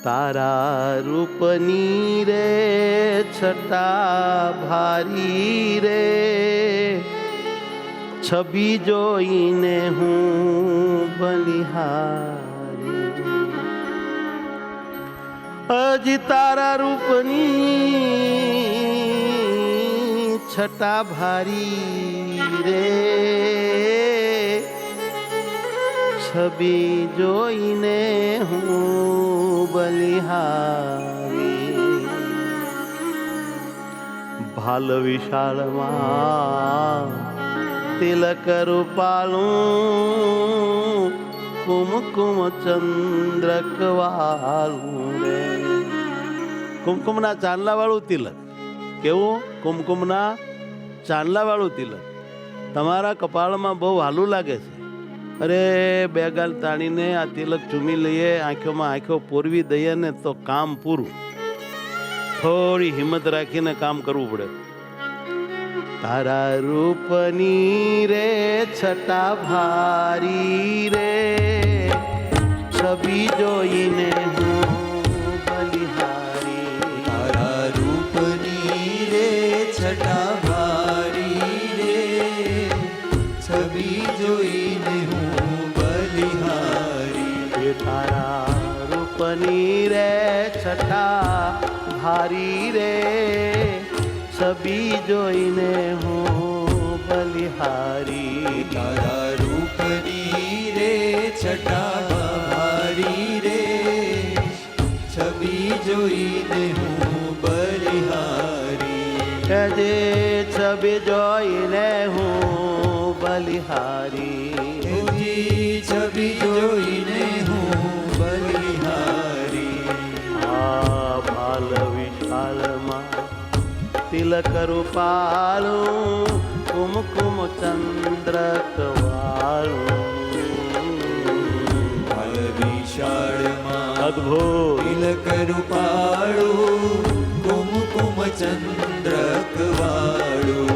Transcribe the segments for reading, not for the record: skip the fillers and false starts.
તારા રૂપની રે છટા ભારી રે, છબી જોઈને હું બલિહારી. હજી તારા રૂપની છટા ભારી રે, છબી જોઈને હું બલિહારી. ભાલ વિશાળમાં તિલક રૂપાલું, કુમકુમ ચંદ્રક વાળું રે. કુમકુમના ચાંદલા વાળું તિલક. કેવું? કુમકુમના ચાંદલા વાળું તિલક તમારા કપાળમાં બહુ હાલું લાગે છે. અરે બે ગાલ તાણીને આ તિલક ચૂમી લઈએ, આંખોમાં આંખો પોરવી દઈએ ને તો કામ પૂરું. થોડી હિંમત રાખીને કામ કરવું પડે. તારા રૂપની રે છટા ભારી રે, છબી જોઈને હું બલિહારી. તારા રૂપની રે છટા ભારી રે, છબી જોઈને હું બલિહારી. તારા રૂપની રે છટા ભારી રે, છબી જોઈને હું બલિહારી. તારા રૂપની રે છટા ભારી રે, છબી જોઈને હું બલિહારી. જે છબી જોઈને હું બલિહારી. છબી જોઈને હું બલિહારી. આ ભાલ વિશાળમાં તિલક રૂપાલું, કુમકુમ ચંદ્રક વાળું. ભાલ વિશાળમાં અદ્ભુત તિલક રૂપાળું, કુમકુમ ચંદ્રક વાળું.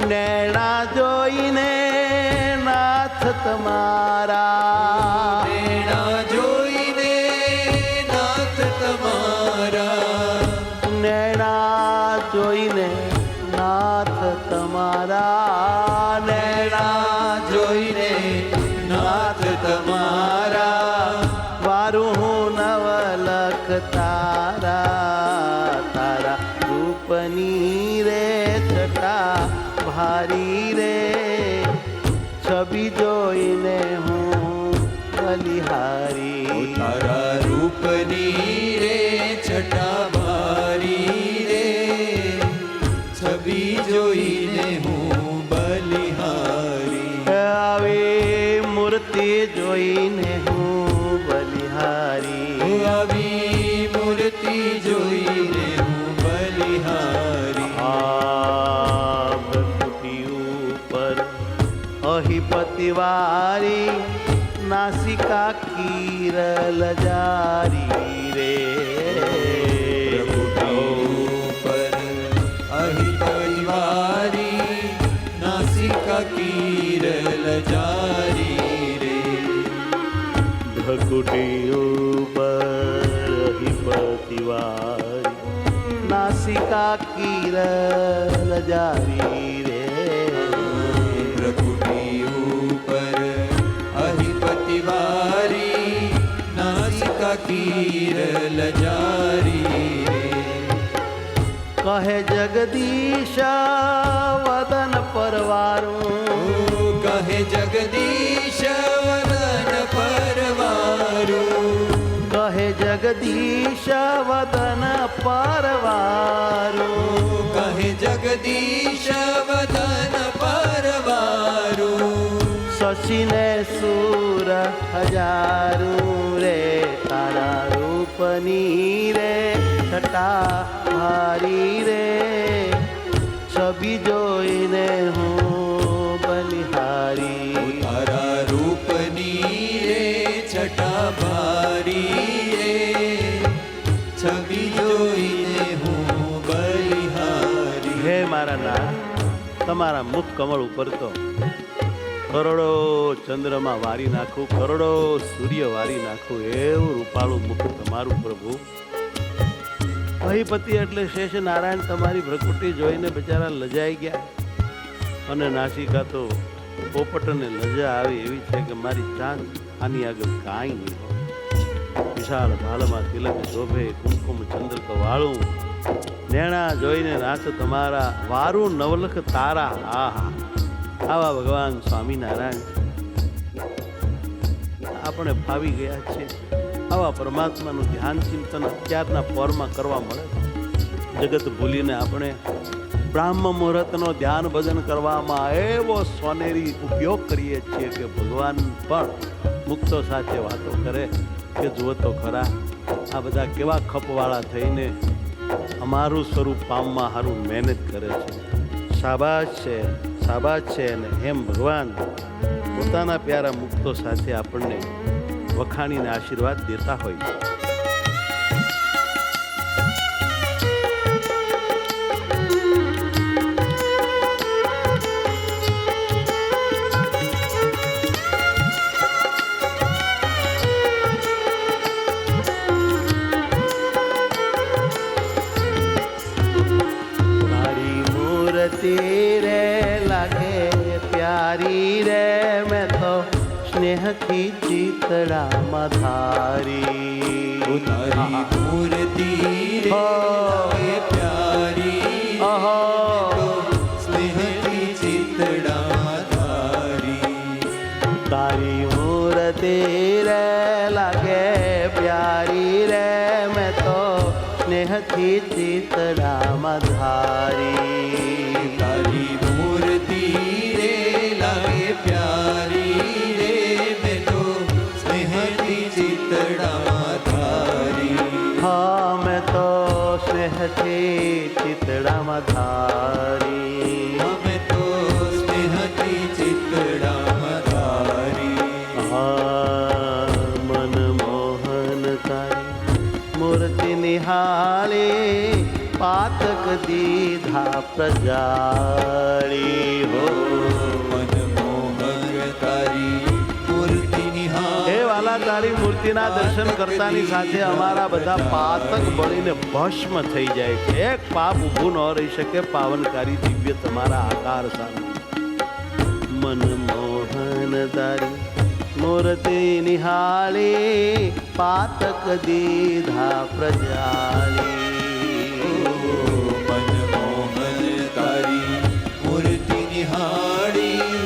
નૈણા જોઈને નાથ તમારા, નૈણા જોઈને નાથ તમારા. નૈણા જોઈને નાથ તમારા, નૈણા જોઈને નાથ તમારા. વારું હું નવલખ તારા. તારા રૂપની રે છટા ભારી રે, છબી જોઈને હું બલિહારી. તારા રૂપની રે છટા ભારી રે, છબી જોઈને હું બલિહારી. આવી મૂર્તિ જોઈને હું બલિહારી. આવી મૂર્તિ જોઈને હું બલિહારી. આ પ્રકૃતિ ઉપર અહિપતિ વારી, નાસિકા કિરલ જારી રે. ઉપર અહિપતિવારી, નાસિકા કિરલ જારી રે. ભકુટી ઉપર અહિપતિ વારી, નાસિકા કિરલ જારી રે. પ્રકૃતિ ઉપર અહિપતિવારી, નાસિકા કિરલ જારી રે. કહે જગદીશ વદન પરવારું, કહે જગદીશ વદન પરવારું. કહે જગદીશ વદન પરવારું. કહે જગદીશ વદન પરવારું. શશીને સુર હજારું રે, તારા રૂપની રે છટા ભારી રે, છબી જોઈને હું બલિહારી. તારા રૂપની રે છટા ભારી રે, છબી જોઈને હું બલિહારી. હે મારા નાથ, તમારા મુખ કમળ ઉપર તો કરોડો ચંદ્રમાં વારી નાખું, કરોડો સૂર્ય વારી નાખું, એવું રૂપાળું મુખ તમારું પ્રભુ. અહીપતિ એટલે શેષ નારાયણ તમારી ભ્રકુટી જોઈને બિચારા લજાઈ ગયા, અને નાસિકા તો પોપટને લજા આવી એવી છે કે મારી ચાંદ આની આગળ કાંઈ નહીં હોય. વિશાળ ભાલમાં તિલક શોભે, કુમકુમ ચંદ્રક વાળું, નેણા જોઈને નાચ તમારા, વારું નવલખ તારા. આહા, આવા ભગવાન સ્વામિનારાયણ આપણે ફાવી ગયા છે. આવા પરમાત્માનું ધ્યાન ચિંતન અત્યારના પોરમાં કરવા મળે. જગત ભૂલીને આપણે બ્રાહ્મ મુહૂર્તનો ધ્યાન ભજન કરવામાં એવો સોનેરી ઉપયોગ કરીએ છીએ કે ભગવાન પણ મુક્તો સાથે વાતો કરે કે જુઓ તો ખરા આ બધા કેવા ખપવાળા થઈને અમારું સ્વરૂપ પામવા સારું મહેનત કરે છે. શાબાશ છે, શાબાશ છે. અને એમ ભગવાન પોતાના પ્યારા મુક્તો સાથે આપણને વખાણીને આશીર્વાદ દેતા હોય છે. તારી મૂર્તિ રે લાગે પ્યારી રે, મેં તો સ્નેહથી ચિતડામાં ધારી. તારી મૂર્તિ રે લાગે પ્યારી, સ્નેહથી ચિતડામાં ધારી. તારી મૂર્તિ રે લાગે પ્યારી રે, મેં તો સ્નેહથી ચિતડામાં ધારી. તારી મૂર્તિ રે લાગે પ્યારી રે, મેં તો સ્નેહથી ચિતડામાં ધારી. હા, મેં તો સ્નેહથી ચિતડામાં ધારી. અમે તો સ્નેહથી ચિતડામાં ધારી. હા, મન મોહન તારી મૂર્તિ નિહાળી, પાતક દીધા પ્રજાળી. હો મનમોહક તારી મૂર્તિ નિહાળી. હે વાલા, તારી મૂર્તિના દર્શન કરતાની સાથે અમારા બધા પાતક બળીને ભસ્મ થઈ જાય છે. એક પાપ ઊભું ન રહી શકે પાવનકારી દિવ્ય તમારા આકાર સામે. મનમોહન તારી મૂર્તિ નિહાળી, પાતક દીધા પ્રજાળી. મનમોહન તારી મૂર્તિ નિહાળી,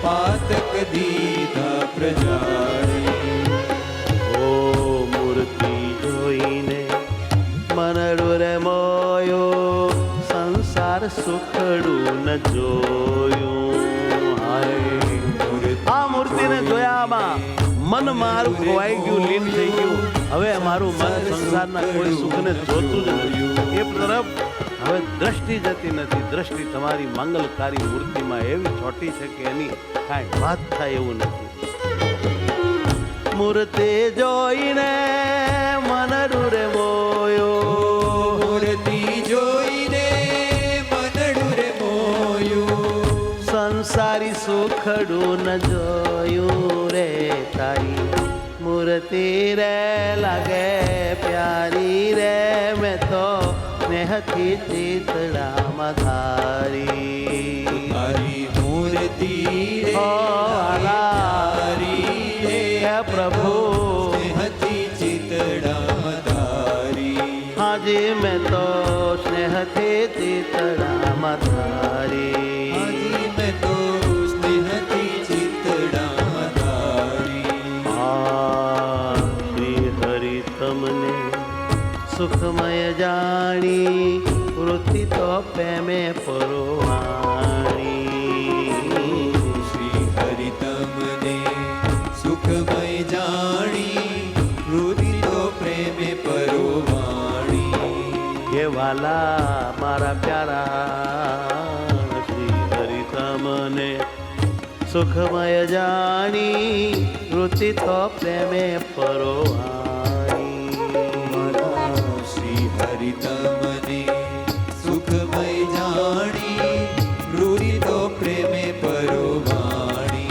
પાતક દીધા પ્રજાળી. ઓ મૂર્તિ જોઈને મનડું રે મોયો, સંસાર સુખડું ન જોયું. આ મૂર્તિને જોયામાં મન મારું ખોવાઈ ગયું, લીન થઈ ગયું. હવે મારું મન સંસારના કોઈ સુખને જોતું જ નથી. એ તરફ હવે દ્રષ્ટિ જતી નથી. દ્રષ્ટિ તમારી મંગલકારી મૂર્તિમાં એવી ચોટી છે કે એની કાંઈ વાત થાય એવું નથી. મૂર્તિ જોઈને મનડું રે મોયો, મૂર્તિ જોઈને મનડું રે મોયું. સંસારી સુખડું ન જોયું રે. તારી મૂર્તિ રે લાગે પ્યારી રે, મેં તો સ્નેહથી ચિતડામાં ધારી. તારી મૂર્તિ રે પ્યારી રે, હે પ્રભુ સ્નેહથી ચિતડામાં ધારી. હાજી, મેં તો સ્નેહથી ચિતડામાં ધારી. હાજી, મેં તો સ્નેહથી ચિતડામાં ધારી. શ્રી હરિ તમને સુખમય જાણી, વૃત્તિ તો પ્રેમે પરોવાણી. શ્રી હરિ તમને સુખમય જાણી, વૃત્તિ તો પ્રેમે પરોવાણી. હે વાલા મારા પ્યારા, શ્રી હરિ તમને સુખમય જાણી, વૃત્તિ તો પ્રેમે પરોવાણી. શ્રી હરિ તમને સુખમય જાણી, વૃત્તિ તો પ્રેમે પરોવાણી.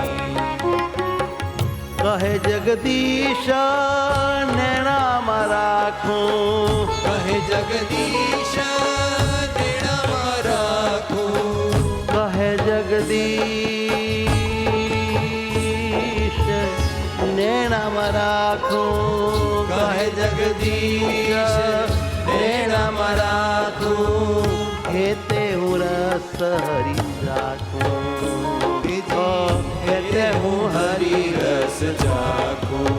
જગદીશ નેણામાં રાખું, કહે જગદીશ નેણામાં રાખો, કહે જગદીશ નેણામાં રાખું, કહે જગદીશ નેણામાં રાખું, હેતે હું રસ હરી રાખું, હેતે હું હરી રસ ચાખું,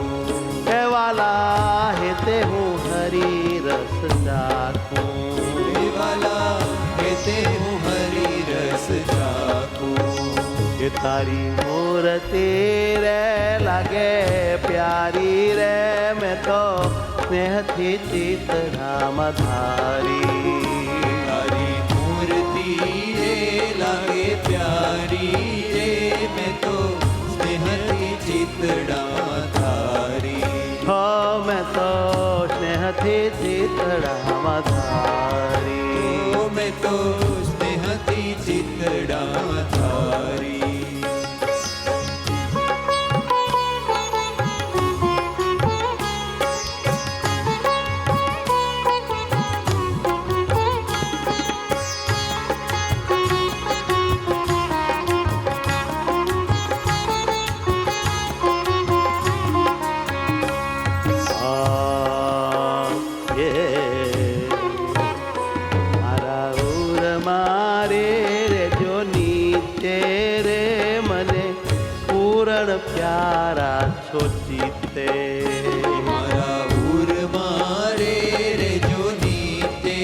હે વાલા હેતે હું હરી રસ રાખું, વાલા હેતે હું હરી રસ ચાખું, એ તારી મૂર્તિ રે લાગે પ્યારી રે, મેં તો સ્નેહથી ચિતરામાં ધારી, તારી મૂર્તિ રે લાગે પ્યારી રે, મેં તો સ્નેહથી ચિતડામાં ધારી, હો મેં તો સ્નેહથી ચિતરામાં ધારી, ઓ મેં તો સ્નેહથી ચિતડામાં ધારી. મારા ઉર મારે રે જો નીચે રે મને પૂરણ પ્યારા છો ચિત્તે, મારા ઉર મારે રે જો નીતે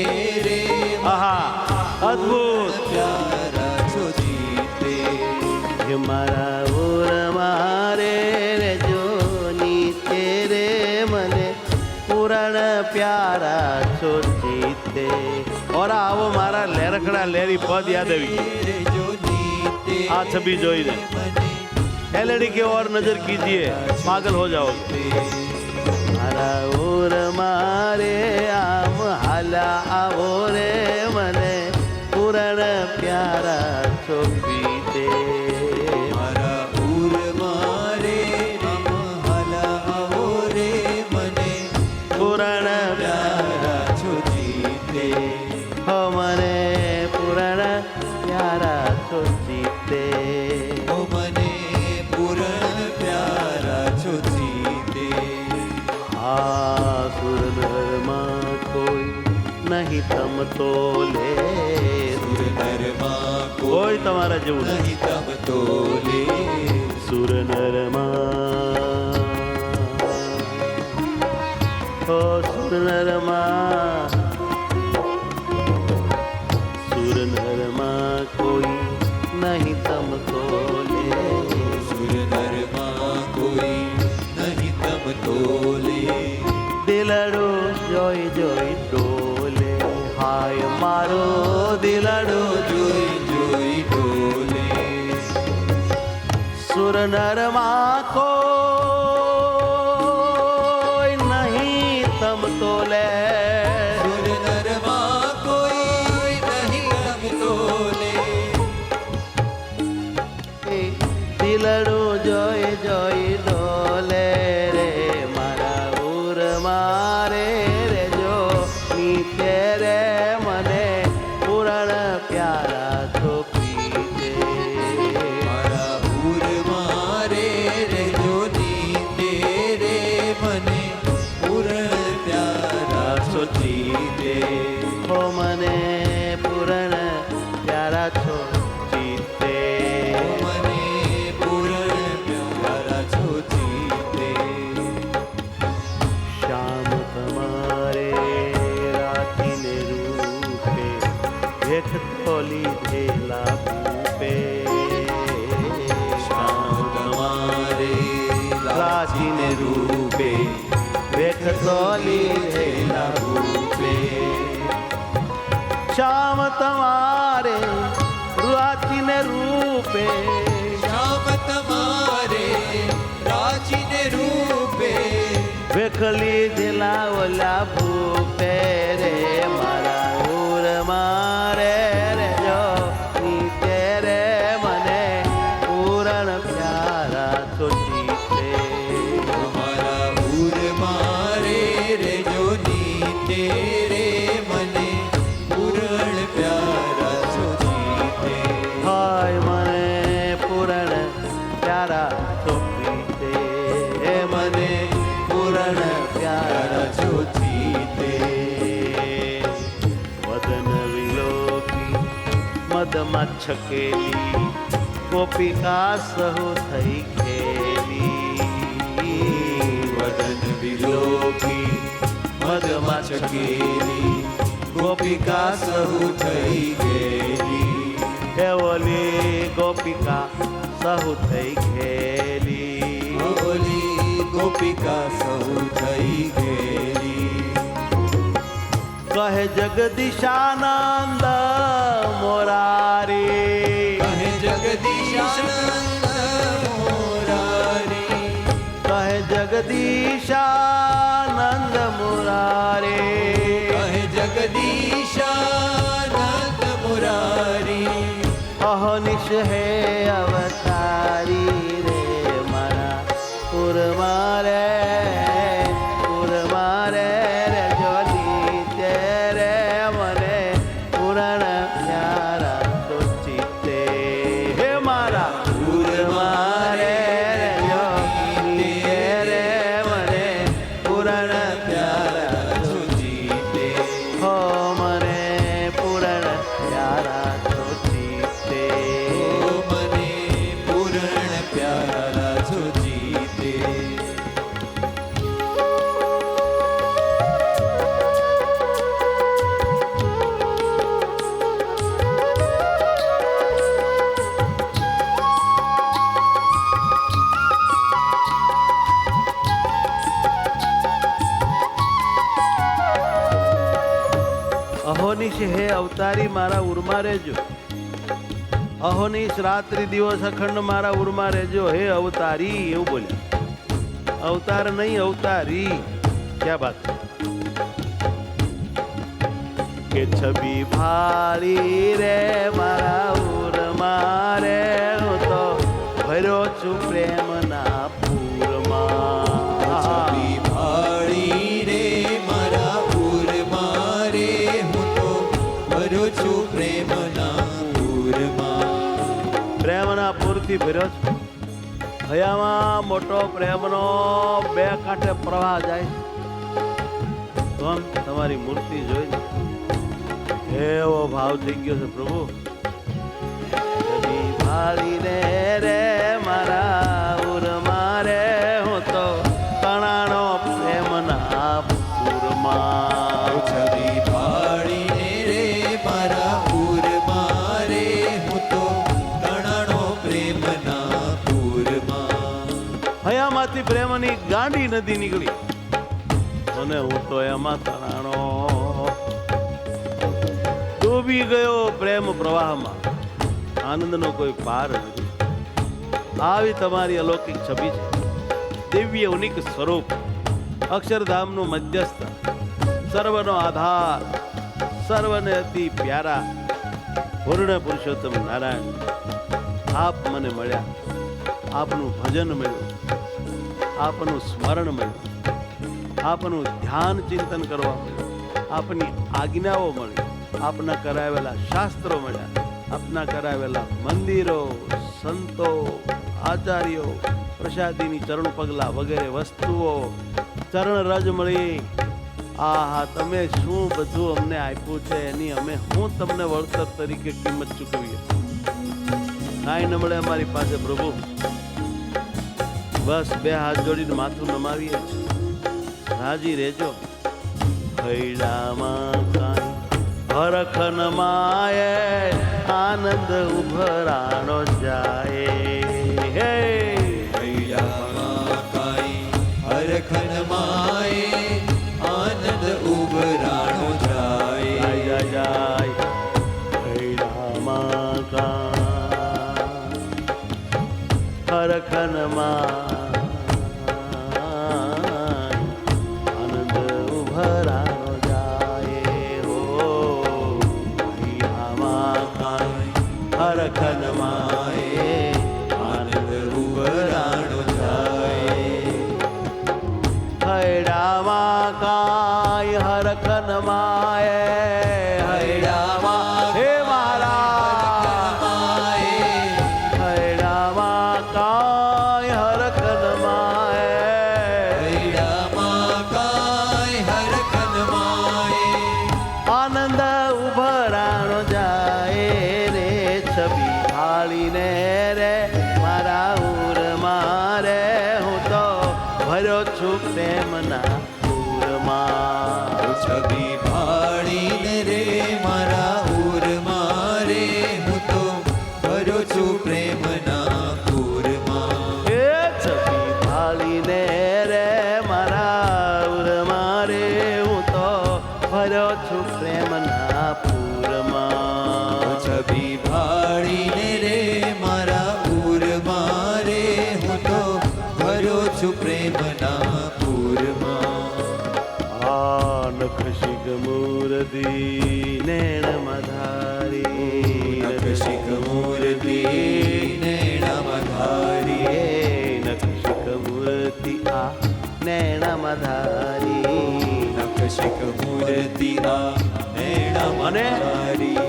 રે, આહા અદ્ભુત, પ્યારા છો જીતે, હે મારા ઉર મારે રે જો નીચે રે મને પૂરણ પ્યારા છો ચિત્તે. और આવો મારા લેરખડા લેરી પદ યાદ આવી રે જો નીતે આ છબી જોઈને, મને एलईडी की ओर नजर कीजिए, पागल हो जाओगे. મારા ઓર મારે આમ હાલા આવો રે મને પૂરણ પ્યારા છો પીતે, મારા ઉર મારે આમ હાલા આવો રે મને પૂરણ પ્યારા છો જીતે, હો મને પૂરણ પ્યારા છો જીતે. ઓ મને પૂરણ પ્યારા છો જીતે, આ સુરનરમાં કોઈ નહીં તમ તો લે, સુરનરમાં કોઈ તમારા જેવું નહીં. નહીં તમ તો લે, સુરનરમાં ઓ સુરનરમાં, સુરનરમાં કોઈ નહીં તમ તો લે, સુરનરમાં કોઈ નહીં તમ તો લે, દિલડો જોઈ જોઈ ડોલે, હાય મારો દિલડો જોઈ જોઈ ડોલે, સુરનરમાં કોઈ નહીં તમ તો લે, સુરનરમાં કોઈ નહીં તમ તો લે, દિલડું જોઈ જોઈ ડોલે રે મારા ઉર મારે રે જો નીચે રે મને પૂરણ પ્યારા છો પીતે, મારા ઉર મારે રે જો નીતે રે મને પૂરણ પ્યારા છો જીતે, હો મને પૂરણ પ્યારા છો ચિત્તે, મને પૂરણ પ્યારા છો જીતે, શ્યામ તમારે રાખીને રૂપે ભેખ તો લીધેલા ભૂપે, શ્યામ તમારે રાખીને રૂપે ભેખ તો લીધેલા રૂપે, શ્યામ તમારે રાખીને રૂપે શ્યામ તમારે રાજીને રૂપે, ભેખ લીધેલા ઓલા ભૂપે રે મારા ઉર મારે રે જો નીચે રે મને પૂરણ પ્યારા છો ચિત્તે, મારા જીતે રે મને પૂરણ પ્યારા છો જીતે હાય મને પૂરણ પ્યારા છો પ્રીતે મને પૂરણ પ્યારા છો જીતે વદન વિલોકી મદમાં છકેલી ગોપિકા સહુ થઈ ખેલી વદન વિલોકી મદમાં છકેલી ગોપિકા સહુ થઈ ગયેલી હે ઓલી ગોપિકા સહુ થઈ ખેલી ઓલી ગોપિકા સહુ થઈ ગયેલી કહે જગદીશાનંદ મોરારી કહે જગદીશાનંદ મોરારી કહે જગદીશાનંદ મુરારી કહે જગદીશાનંદ મુરારી અહોનિશ હે અવતારી રે મારા પુરમારે પુરમારે રે જોની તેરે મને પુરાણ પ્યારા તો ચિત્તે હે મારા પુરમારે રે જોની તેરે મને પુરાણ પ્યારા છો જીતે હો મને પુરાણ પ્યારા તો ચિત્તે ઓ મને પૂરણ પ્યારા છો જીતે અહોનિશ હે અવતારી મારા ઉરમાં રહેજો અહોનિશ રાત્રિ દિવસ અખંડ મારા ઉરમાં રહેજો હે અવતારી એવું બોલ્યા અવતાર નહીં અવતારી ક્યાં બાત કે છબી ભાળી રે મારા ઉરમાં રે હું તો ભર્યો છું પ્રેમના પૂરમાં છબી ભાળી રે મારા પૂરમાં રે હું તો ભર્યો છું પ્રેમના પૂરમાં પ્રેમના પૂરથી ભર્યો છું હયામાં મોટો પ્રેમનો બે કાંઠે પ્રવાહ જાય તો આમ તમારી મૂર્તિ જોઈને એવો ભાવ થઈ ગયો છે પ્રભુ કદી ભાળીને રે મારા ઉરમાં રે હું તો કણાનો પ્રેમના પૂરમાં છબી ભાળીને રે મારા પૂરમાં રે હું તો તણાનો પ્રેમના પૂરમાં હયામાંથી પ્રેમની ગાંડી નદી નીકળી અને હું તો એમાં તણાણો ડૂબી ગયો પ્રેમ પ્રવાહમાં આનંદનો કોઈ પાર નથી આવી તમારી અલૌકિક છબી છે દિવ્ય ઉનિક સ્વરૂપ અક્ષરધામનું મધ્યસ્થ સર્વનો આધાર સર્વને અતિ પ્યારા પૂર્ણ પુરુષોત્તમ નારાયણ આપ મને મળ્યા આપનું ભજન મળ્યું આપનું સ્મરણ મળ્યું આપનું ધ્યાન ચિંતન કરવા મળ્યું આપની આજ્ઞાઓ મળી આપના કરાવેલા શાસ્ત્રો મળ્યા આપના કરાવેલા મંદિરો સંતો આચાર્યો પ્રસાદીની ચરણ પગલા વગેરે વસ્તુઓ ચરણ રજ મળી આહા તમે શું બધું અમને આપ્યું છે એની અમે હું તમને વળતર તરીકે કિંમત ચૂકવીએ કાંઈ ન મળે અમારી પાસે પ્રભુ બસ બે હાથ જોડીને માથું નમાવીએ છીએ રાજી રહેજો હૈડામાં કાંઈ હરખન માએ આનંદ ઉભરાણો જાય હે હૈયામાં કાંઈ હરખન માએ આનંદ ઉભરાણો જાય જાય જાય હૈડામાં કાંઈ હરખન આનંદ ઉભરાણો જાય હો હૈયામાં કાંઈ હરખન માએ આનંદ ઉભરાણો જાય હૈડામાં કાંઈ હર હરખન માએ હૈડામાં હે મારા હૈડામાં કાય હરખન માએ આનંદ ઉભરાણો જાય રે છબી હાળીને રે મારા ઉર મારે હું તો ભર્યો છું પ્રેમના પૂરમાં છબી ભાળીને રે મારા ઉર મારે હું તો ભર્યો છું પ્રેમના પૂરમાં એ છબી હાળીને રે મારા ઉર મારે હું તો ભર્યો છું પ્રેમના પૂરમાં છબી ભાળીને રે મારા ઉર મારે હું તો ભર્યો છું પ્રેમના પૂરમાં નખ શિખ મૂર્તિ નેણ મધારી નખ શિખ મૂર્તિ નેણમાં ધારી નખ શિખ મૂર્તિ આ નેણ મધારી નખ શિખ મૂર્તિ આ નેણમાં અને ધારી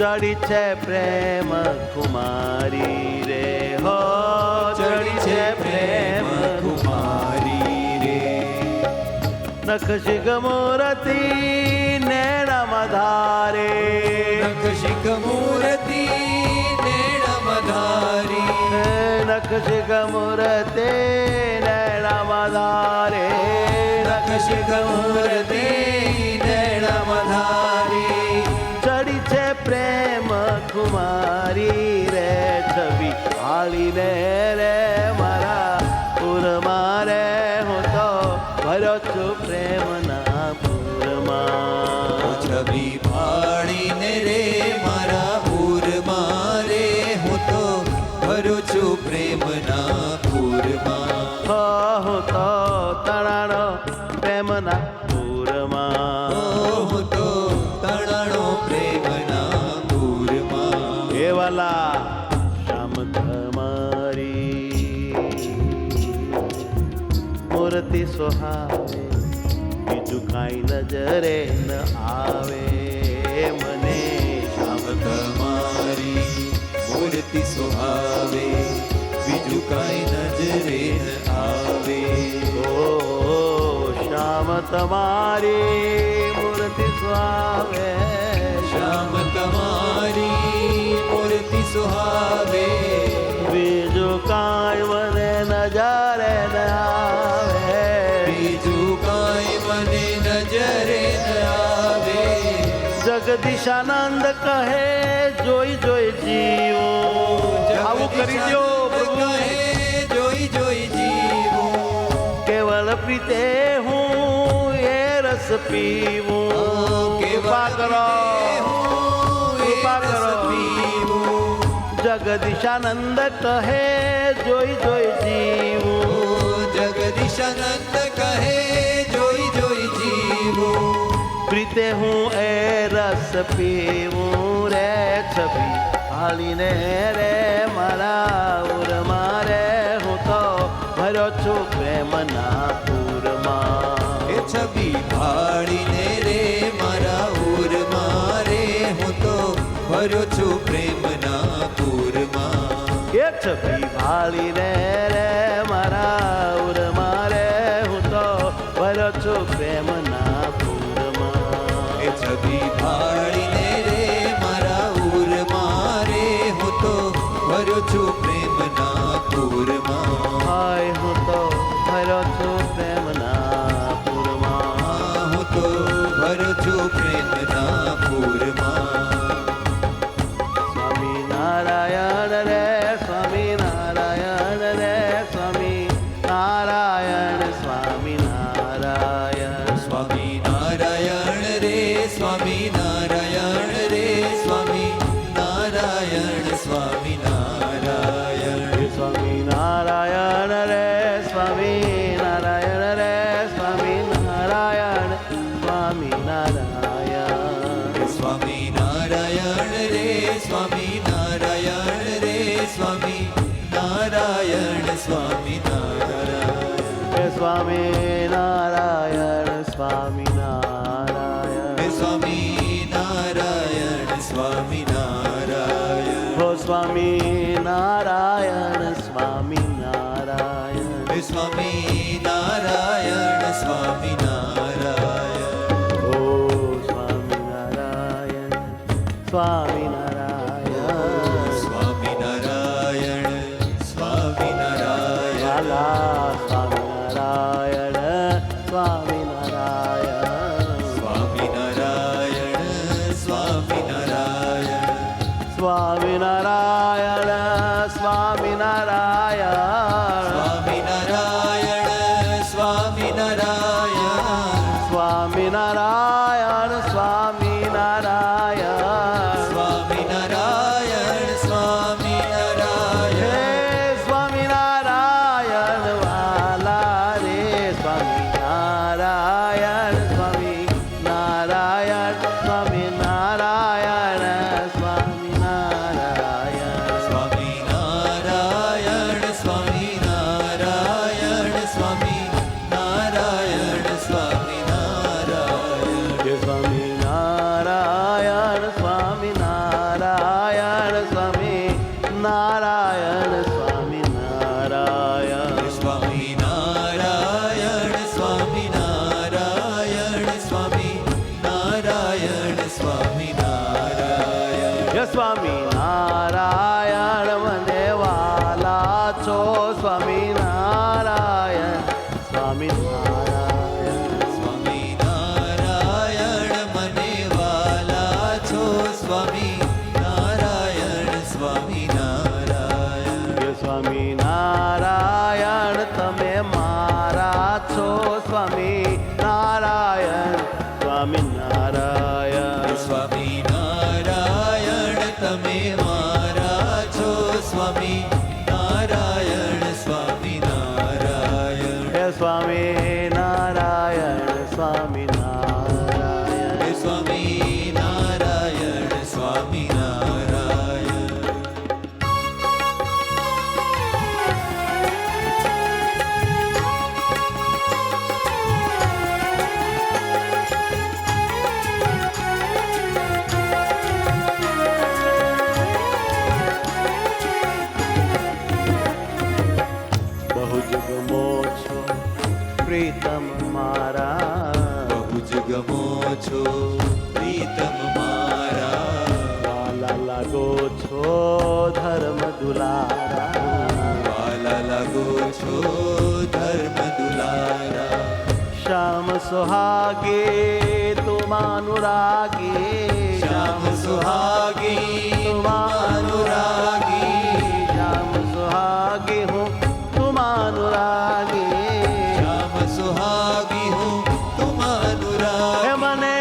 ચડી છે પ્રેમ કુમારી રે હો ચડી છે પ્રેમ કુમારી રે નખ શિખ મૂર્તિ નેણ મધારે નખ શિખ મૂર્તિ નેણમાં ધારી નખ શિખ મૂર્તિ નેણ મધારે નખ શિખ મૂર્તિ નેણમાં ધારી ચડી છે પ્રેમ કુમારી રે છબી હાળીને રે મારા પુર મારે હું તો ભર્યો છું પ્રેમના પૂરમાં છબી ભાળીને રે મારા પૂર મારે હું તો ભર્યો છું પ્રેમના પૂરમાં હું તો તણાનો પ્રેમના પૂરમાં હું તો તણાણો પ્રેમના પૂરમાં એ વાલા શ્યામ તમારી મૂર્તિ સોહાવે બીજું કાંઈ નજરે ન આવે મને શ્યામ તમારી મૂર્તિ સુહાવે બીજું કાંઈ નજરે ન આવે ઓ શ્યામ તમારી મૂર્તિ સોહાવે શ્યામ તમારી મૂર્તિ સુહાવે બીજું કાંઈ મને નજરે ન આવે બીજું કાંઈ મને નજરે ન આવે જગદીશાનંદ કહે જોઈ જોઈ જીવો આવું કરી દો પ્રભુ. કહે જોઈ જોઈ જીવું કેવલ પ્રીતે હું એ રસ પીવું કૃપા કરો કૃપા કરો જગદીશાનંદ કહે જોઈ જોઈ જીવું જગદીશાનંદ કહે જોઈ જોઈ જીવું પ્રીતે હું એ રસ પીવું રે છબી હાલીને રે મારા ઉર મારે હું તો ભર્યો છું પ્રેમના પૂરમાં એ છબી ભાળીને રે મારા ઉર મારે હું તો ભર્યો છું પ્રેમના પૂરમાં એ છબી ભાળીને રે મારા ઉર મારે હું તો ભર્યો છું પ્રેમના પૂરમાં એ છબી ભાળીને રે મારા ઉર મારે હું તો ભર્યો છું પ્રેમના પૂરમાં હાય હું તો ભર્યો છું પ્રેમના પૂરમાં હું તો ભર્યો છું પ્રેમના પૂરમાં સ્વામી નારાયણ રે સ્વામી નારાયણ રે સ્વામી નારાયણ સ્વામી નારાયણ સ્વામી નારાયણ રે સ્વામી નારાયણ રે સ્વામી નારાયણ સ્વામી નારાયણ સ્વામી નારાયણ રે સ્વામી નારાયણ રે સ્વામી નારાયણ સ્વામી નારાયણ સ્વામી નારાયણ રે સ્વામી નારાયણ રે સ્વામી નારાયણ સ્વામી નારાયણ સ્વામી નારાયણ સ્વામી નારાયણ સ્વામિનારાયણ હો સ્વામિનારાયણ સ્વામિનારાયણ સ્વામિનારાયણ સ્વામિનારાયણ ઓ સ્વામિનારાયણ સ્વામિનારાયણ સ્વામિનારાયણ સ્વામિનારાયણ વાલા સ્વામિનારાયણ સ્વામિનારાયણ સ્વામિનારાયણ સ્વામિનારાયણ સ્વામિનારાયણ સ્વામિનારાયણ સ્વામિનારાયણ સ્વામિનારાયણ સ્વામિનારાયણ સ્વામિનારાયણ સ્વામિનારાયણ સ્વામિનારાયણ હે સ્વામિનારાયણ વાલા રે સ્વામિનારાયણ સ્વામિનારાયણ સ્વામિનારાયણ સ્વામિનારાયણ સ્વામિનારાયણ સ્વામિનારાયણ સ્વામિનારાયણ સ્વામિનારાયણ હે સ્વામિનારાયણ સ્વામિનારાયણ સ્વામિનારાયણ સ્વામિનારાયણ સ્વામિનારાયણ સ્વામિનારાયણ સ્વામિનારાયણ સ્વામિનારાયણ હે સ્વામિનારાયણ મને વાલા છો સ્વામિનારાયણ સ્વામિનારાયણ સ્વામિનારાયણ મને વાલા છો સ્વામિનારાયણ સ્વામિનારાયણ હે સ્વામિનારાયણ તમે મારા છો સ્વામિનારાયણ સ્વામિનારાયણ સ્વામિનારાયણ તમે મારા છો સ્વામિનારાયણ સ્વામિનારાયણ હે સ્વામિનારાયણ સ્વામિનારાયણ સ્વામિનારાયણ સ્વામિનારાયણ બહુ જ ગમો છો પ્રીતમ મારા બહુ જ ગમો છો પ્રીતમ મારા વાલા લાગો છો ધર્મ દુલારા વાલા લાગો છો ધર્મ દુલારા શ્યામ સુહાગે તુમ અનુરાગે શ્યામ સુહાગી અનુરાગી શ્યામ સુહાગે હું તુમ અનુરાગે શ્યામ સુહાગી હું તુમ હે અનુરાગી મને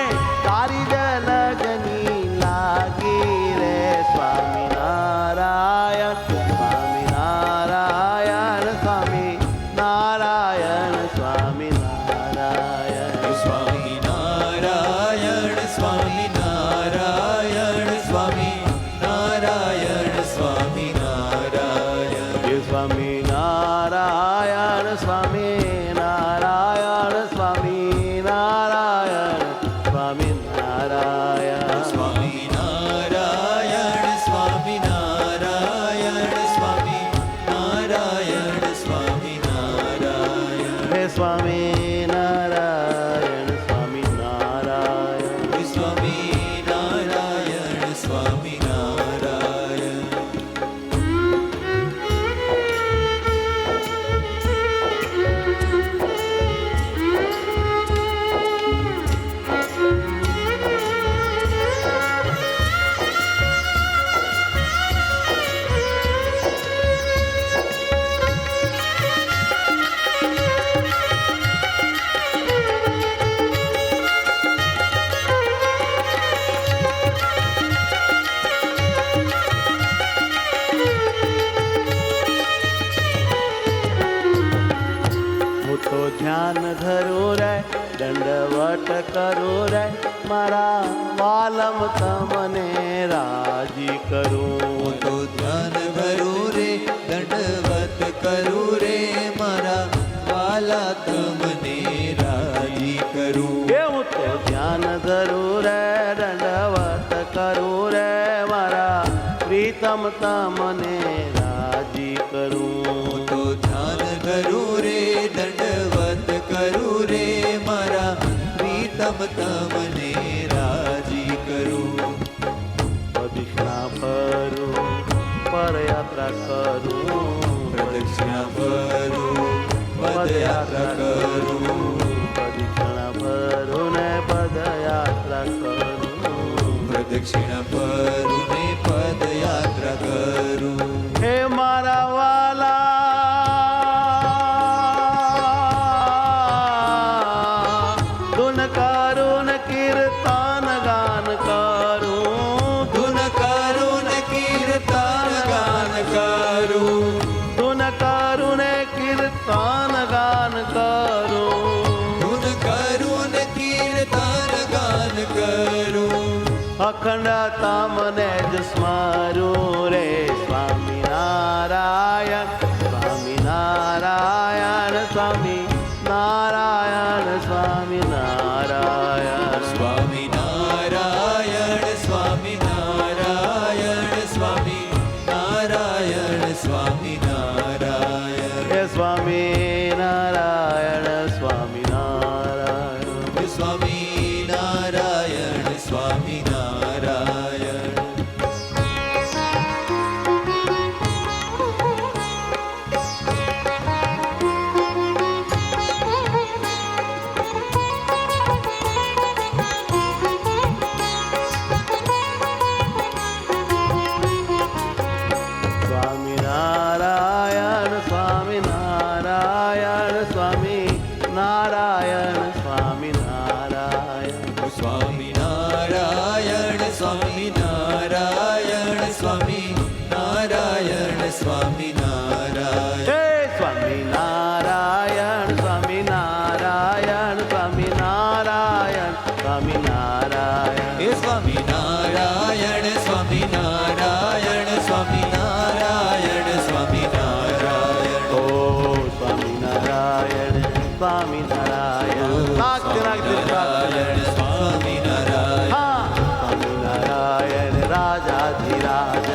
તારી જ લગની લાગી રે સ્વામિનારાયણ સ્વામિનારાયણ સ્વામિનારાયણ સ્વામિનારાયણ સ્વામિનારાયણ સ્વામિનારાયણ સ્વામિનારાયણ સ્વામિનારાયણ હે સ્વામિનારાયણ સ્વામિનારાયણ સ્વામિનારાયણ સ્વામિનારાયણ સ્વામિનારાયણ સ્વામિનારાયણ સ્વામિનારાયણ સ્વામિનારાયણ હે સ્વામિનારાયણ સ્વામિનારાયણ સ્વામિનારાયણ સ્વામિનારાયણ હું તો ધ્યાન ધરું રે દંડવટ કરું રે મારા વાલમ તમને રાજી કરું હું તો ધ્યાન ભરું રે દંડવત કરું રે મારા વાલા તમને રાજી કરું કે હું તો ધ્યાન ધરું રે દંડવત કરું રે તમને રાજી કરું. હું તો ધ્યાન કરું રે દંડવત કરું રે મારા પ્રીતમ તમને રાજી કરું. પ્રદક્ષિણા ફરું પરયાત્રા કરું. પ્રદક્ષિણા ફરું પદયાત્રા કરું. પ્રદક્ષિણા ફરું ને પદયાત્રા કરું. પ્રદક્ષિણા ફરું ને પદયાત્રા કરું. હે મારા વાલા ધૂન કરું ને કીર્તન ગાન કરું. ધૂન કરું ને કીર્તન ગાન કરું. ધૂન કરું ને કીર્તન ગાન કરું. ધૂન કરું ને કીર્તન ગાન કરું. અખંડ તમને જ સ્મરું રે સ્વામિનારાયણ સ્વામિનારાયણ સ્વામિનારાયણ સ્વામિનારાયણ. સ્વામિનારાયણ સ્વામિનારાયણ સ્વામિનારાયણ સ્વામિનારાયણ. હે સ્વામિનારાયણ સ્વામિનારાયણ. સ્વામિનારાયણ સ્વામિનારાયણ. સ્વામિનારાયણ સ્વામિનારાયણ સ્વામિનારાયણ સ્વામિનારાયણ. સ્વામિનારાયણ સ્વામિનારાયણ સ્વામિનારાયણ સ્વામિનારાયણ. હે સ્વામિનારાયણ સ્વામિનારાયણ સ્વામિનારાયણ સ્વામિનારાયણ. હે સ્વામિનારાયણ સ્વામિનારાયણ સ્વામિનારાયણ સ્વામિનારાયણ. ઓ સ્વામિનારાયણ સ્વામિનારાયણ. નાગતી નાગતી નારાયણ સ્વામિનારાયણ. હા સ્વામિનારાયણ રાજાધિરાજ.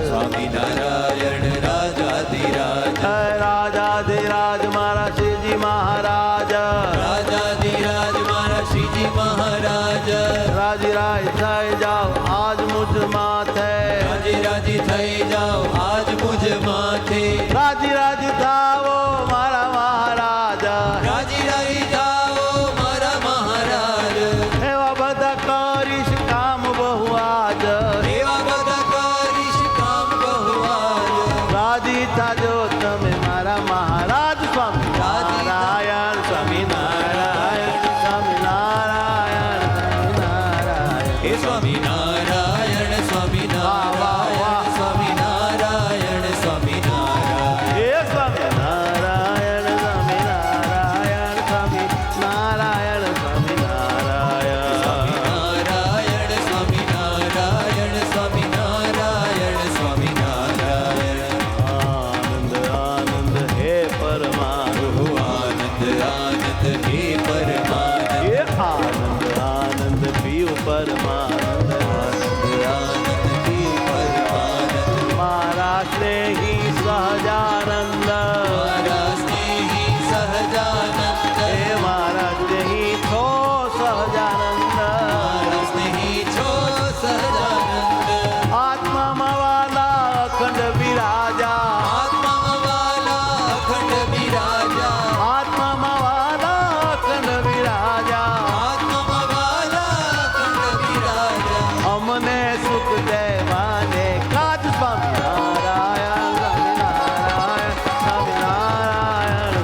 સ્વામિનારાયણ રાજાધિરાજ. હે રાજાધિરાજ મારા શ્રીજી મહારાજ. રાજાધિરાજ મારા શ્રીજી મહારાજ. રાજી રાજ થઈ જાઓ આજ મુજ માથે. રાજી રાજી થઈ જાઓ આજ મુજ માથે. રાજી રાજી થાવો મારા મહારાજ. રાજી રાજી જાઓ મારા મહારાજ. એવા બધા કરીશ કામ બહુ આજ. એવા બધા કરીશ કામ બહુઆજ. રાજી થાજો તમે મારા મહારાજ. સ્વામિનારાયણ સ્વામિનારાયણ સ્વામિનારાયણ સ્વામિનારાયણ. હે સ્વામિનારાયણ સ્વામિનારાયણ સ્વામિનારાયણ સ્વામિનારાયણ. હે સ્વામિનારાયણ સ્વામિનારાયણ સ્વામિનારાયણ સ્વામિનારાયણ. સ્વામિનારાયણ સ્વામિનારાયણ સ્વામિનારાયણ સ્વામિનારાયણ. આનંદ આનંદ હે પરમાત્મા. આનંદ આનંદ હે પરમાનંદ. હે આનંદ આનંદ પીયું પરમાનંદ. આનંદ આનંદ હે પરમાનંદ. મારા સ્નેહી સહજાનંદ. મારા સ્નેહી સહજાનંદ. હે મારા સ્નેહી છો સહજાનંદ. મારા સ્નેહી છો સહજાનંદ. આત્મામાં વાલા અખંડ બિરાજા. આત્મામાં વાલા અખંડ બિરાજા. આત્મામાં વાલા અખંડ બિરાજા. આત્મામાં વાલા અખંડ બિરાજા. અમને સુખ દેવાને કાજ. સ્વામિનારાયણ સ્વામિનારાયણ સ્વામિનારાયણ સ્વામિનારાયણ.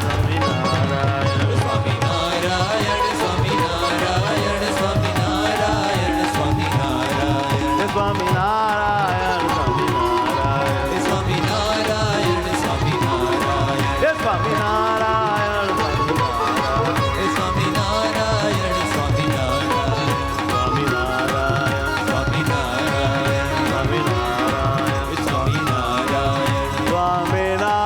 સ્વામિનારાયણ સ્વામિનારાયણ સ્વામિનારાયણ સ્વામિનારાયણ. હે સ્વામિનારાયણ સ્વામિનારાયણ. હે સ્વામિનારાયણ સ્વામિનારાયણ. હે સ્વામિનારાયણ સ્વામિનારાયણ. હે સ્વામિનારાયણ સ્વામિનારાયણ. સ્વામિનારાયણ સ્વામિનારાયણ સ્વામિનારાયણ. સ્વામિનારાયણ.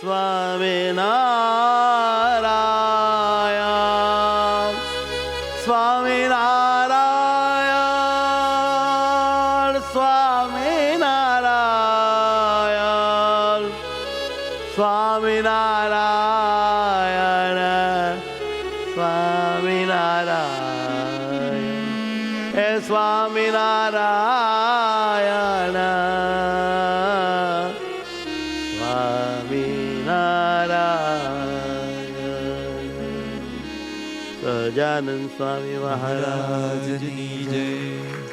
સ્વામિનારાયણ સ્વામિનારાયણ સ્વામિનારાયણ સ્વામિનારાયણ સ્વામિનારાયણ સ્વામિનારાયણ હે સ્વામિનારાયણ સ્વામિનારાયણ સહજાનંદ સ્વામી મહારાજ રાજની જય